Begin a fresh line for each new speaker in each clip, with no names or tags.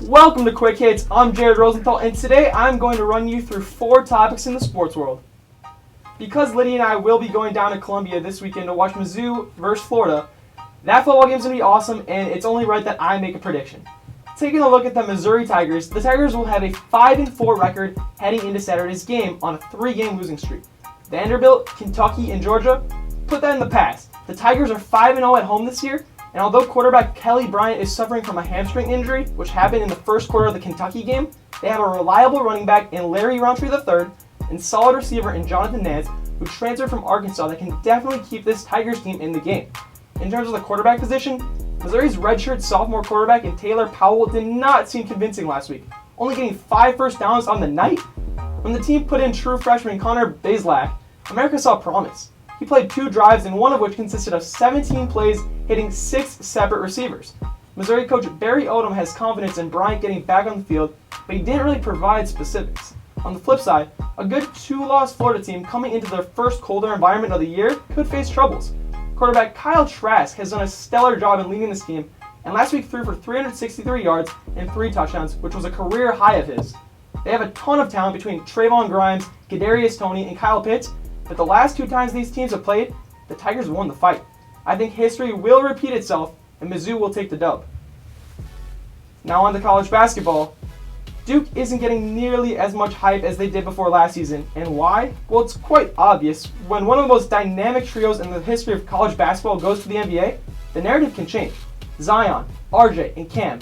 Welcome to Quick Hits. I'm Jared Rosenthal, and today I'm going to run you through 4 topics in the sports world. Because Lydia and I will be going down to Columbia this weekend to watch Mizzou versus Florida, that football game's going to be awesome, and it's only right that I make a prediction. Taking a look at the Missouri Tigers, the Tigers will have a 5-4 record heading into Saturday's game on a 3-game losing streak. Vanderbilt, Kentucky, and Georgia, put that in the past. The Tigers are 5-0 at home this year, and although quarterback Kelly Bryant is suffering from a hamstring injury, which happened in the first quarter of the Kentucky game, they have a reliable running back in Larry Rountree III and solid receiver in Jonathan Nance, who transferred from Arkansas that can definitely keep this Tigers team in the game. In terms of the quarterback position, Missouri's redshirt sophomore quarterback in Taylor Powell did not seem convincing last week, only getting 5 first downs on the night. When the team put in true freshman Connor Bazelak, America saw promise. He played 2 drives, and one of which consisted of 17 plays, hitting 6 separate receivers. Missouri coach Barry Odom has confidence in Bryant getting back on the field, but he didn't really provide specifics. On the flip side, a good 2-loss Florida team coming into their first colder environment of the year could face troubles. Quarterback Kyle Trask has done a stellar job in leading this team, and last week threw for 363 yards and 3 touchdowns, which was a career high of his. They have a ton of talent between Trayvon Grimes, Kadarius Toney, and Kyle Pitts, but the last 2 times these teams have played, the Tigers won the fight. I think history will repeat itself, and Mizzou will take the dub. Now on to college basketball. Duke isn't getting nearly as much hype as they did before last season, and why? Well, it's quite obvious. When one of the most dynamic trios in the history of college basketball goes to the NBA, the narrative can change. Zion, RJ, and Cam,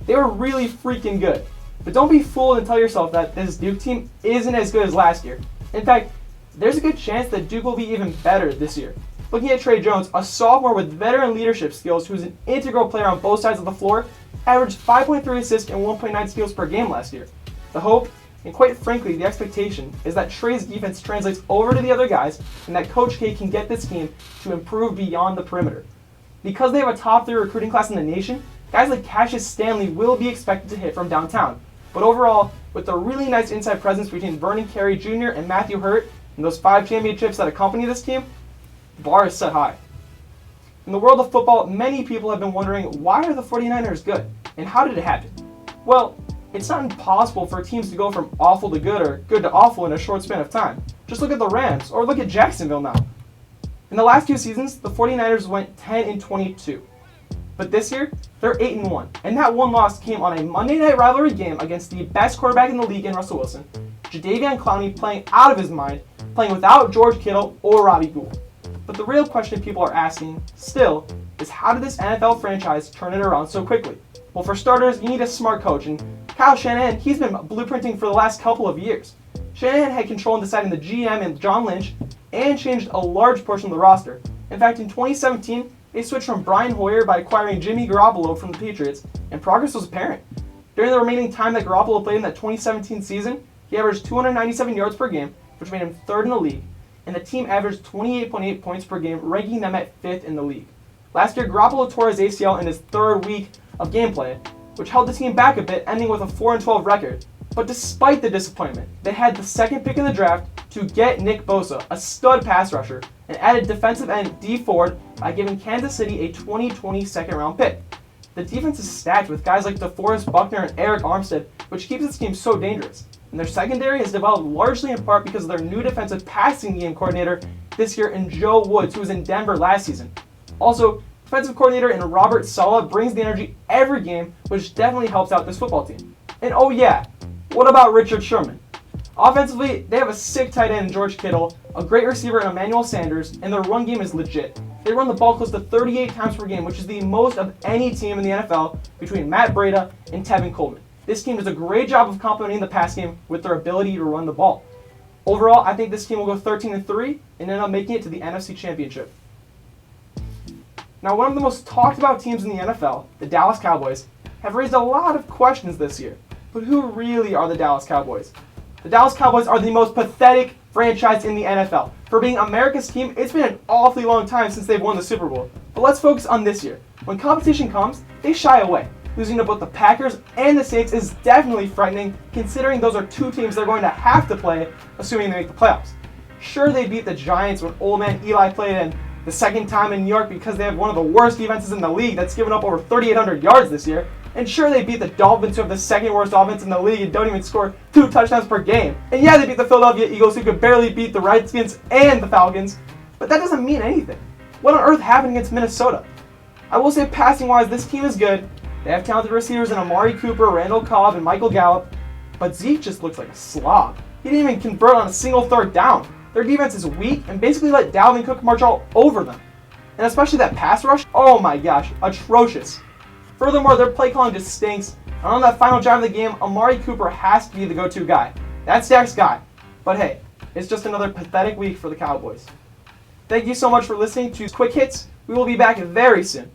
they were really freaking good. But don't be fooled and tell yourself that this Duke team isn't as good as last year. In fact, there's a good chance that Duke will be even better this year. Looking at Trey Jones, a sophomore with veteran leadership skills who's an integral player on both sides of the floor, averaged 5.3 assists and 1.9 steals per game last year. The hope, and quite frankly the expectation, is that Trey's defense translates over to the other guys and that Coach K can get this team to improve beyond the perimeter. Because they have a top 3 recruiting class in the nation, guys like Cassius Stanley will be expected to hit from downtown. But overall, with the really nice inside presence between Vernon Carey Jr. and Matthew Hurt, and those 5 championships that accompany this team, the bar is set high. In the world of football, many people have been wondering, why are the 49ers good? And how did it happen? Well, it's not impossible for teams to go from awful to good or good to awful in a short span of time. Just look at the Rams, or look at Jacksonville now. In the last 2 seasons, the 49ers went 10-22. But this year, they're 8-1, and that one loss came on a Monday night rivalry game against the best quarterback in the league in Russell Wilson, Jadeveon Clowney playing out of his mind, playing without George Kittle or Robbie Gould. But the real question people are asking, still, is how did this NFL franchise turn it around so quickly? Well, for starters, you need a smart coach, and Kyle Shanahan, he's been blueprinting for the last couple of years. Shanahan had control in deciding the GM and John Lynch, and changed a large portion of the roster. In fact, in 2017, they switched from Brian Hoyer by acquiring Jimmy Garoppolo from the Patriots, and progress was apparent. During the remaining time that Garoppolo played in that 2017 season, he averaged 297 yards per game, which made him 3rd in the league, and the team averaged 28.8 points per game, ranking them at 5th in the league. Last year, Garoppolo tore his ACL in his 3rd week of gameplay, which held the team back a bit, ending with a 4-12 record. But despite the disappointment, they had the 2nd pick in the draft to get Nick Bosa, a stud pass rusher, and added defensive end Dee Ford by giving Kansas City a 2020 2nd-round pick. The defense is stacked with guys like DeForest Buckner and Eric Armstead, which keeps this team so dangerous. And their secondary has developed largely in part because of their new defensive passing game coordinator this year in Joe Woods, who was in Denver last season. Also, defensive coordinator in Robert Saleh brings the energy every game, which definitely helps out this football team. And oh yeah, what about Richard Sherman? Offensively, they have a sick tight end in George Kittle, a great receiver in Emmanuel Sanders, and their run game is legit. They run the ball close to 38 times per game, which is the most of any team in the NFL between Matt Breida and Tevin Coleman. This team does a great job of complementing the pass game with their ability to run the ball. Overall, I think this team will go 13-3 and end up making it to the NFC Championship. Now, one of the most talked about teams in the NFL, the Dallas Cowboys, have raised a lot of questions this year. But who really are the Dallas Cowboys? The Dallas Cowboys are the most pathetic franchise in the NFL. For being America's team, it's been an awfully long time since they've won the Super Bowl. But let's focus on this year. When competition comes, they shy away. Losing to both the Packers and the Saints is definitely frightening, considering those are 2 teams they're going to have to play, assuming they make the playoffs. Sure, they beat the Giants when old man Eli played, and the 2nd time in New York because they have one of the worst defenses in the league that's given up over 3,800 yards this year. And sure, they beat the Dolphins, who have the second worst offense in the league and don't even score 2 touchdowns per game. And yeah, they beat the Philadelphia Eagles, who could barely beat the Redskins and the Falcons. But that doesn't mean anything. What on earth happened against Minnesota? I will say, passing-wise, this team is good. They have talented receivers in Amari Cooper, Randall Cobb, and Michael Gallup. But Zeke just looks like a slob. He didn't even convert on a single third down. Their defense is weak and basically let Dalvin Cook march all over them. And especially that pass rush, oh my gosh, atrocious. Furthermore, their play calling just stinks. And on that final drive of the game, Amari Cooper has to be the go-to guy. That's Dak's guy. But hey, it's just another pathetic week for the Cowboys. Thank you so much for listening to Quick Hits. We will be back very soon.